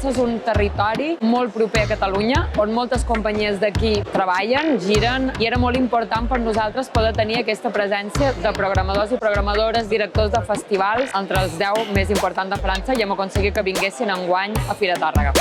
Saragossa és un territori molt proper a Catalunya, on moltes companyies d'aquí treballen, giren, i era molt important per nosaltres poder tenir aquesta presència de programadors i programadores, directors de festivals, entre els 10 més importants de França, i hem aconseguit que vinguessin enguany a Fira Tàrrega.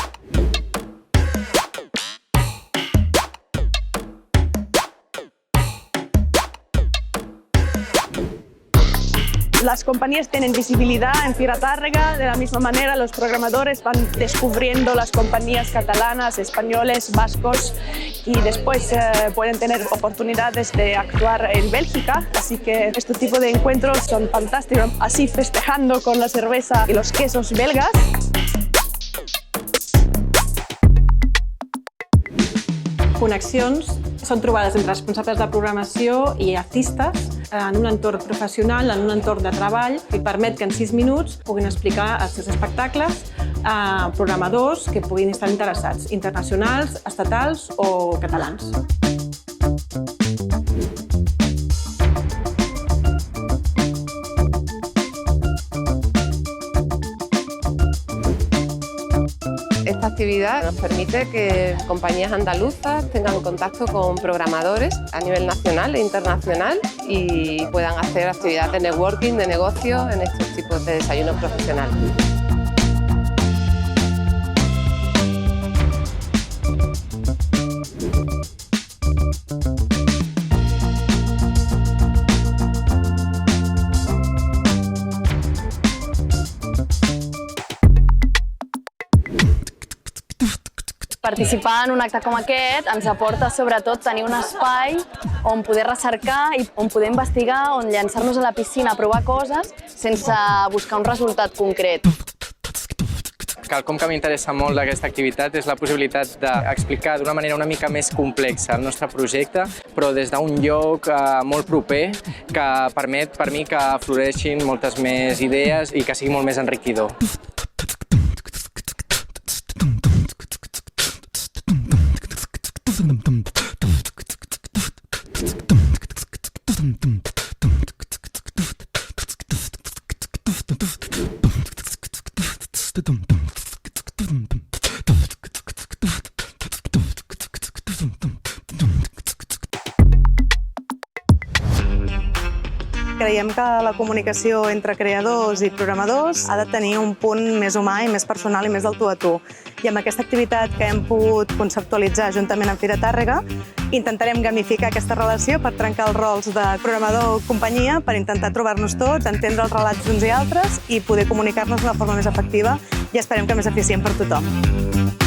Las compañías tienen visibilidad en Fira Tàrrega, de la misma manera los programadores van descubriendo las compañías catalanas, españoles, vascos y después pueden tener oportunidades de actuar en Bélgica, así que este tipo de encuentros son fantásticos, así festejando con la cerveza y los quesos belgas. Connexions són trobades entre responsables de programació i artistes en un entorn professional, en un entorn de treball, que permet que en 6 minuts puguin explicar els seus espectacles a programadors que puguin estar interessats, internacionals, estatals o catalans. Esta actividad nos permite que compañías andaluzas tengan contacto con programadores a nivel nacional e internacional y puedan hacer actividades de networking, de negocio en estos tipos de desayunos profesionales. Participar en un acte com aquest ens aporta sobretot tenir un espai on poder recercar i on poder investigar, on llançar-nos a la piscina a provar coses sense buscar un resultat concret. Quelcom que m'interessa molt d'aquesta activitat és la possibilitat d'explicar d'una manera una mica més complexa el nostre projecte, però des d'un lloc molt proper que permet per mi que floreixin moltes més idees i que sigui molt més enriquidor. Creiem que la comunicació entre creadors i programadors ha de tenir un punt més humà i més personal i més del tu a tu. I amb aquesta activitat que hem pogut conceptualitzar juntament amb Fira Tàrrega, intentarem gamificar aquesta relació per trencar els rols de programador o companyia, per intentar trobar-nos tots, entendre els relats d'uns i altres i poder comunicar-nos d'una forma més efectiva i esperem que més eficient per tothom.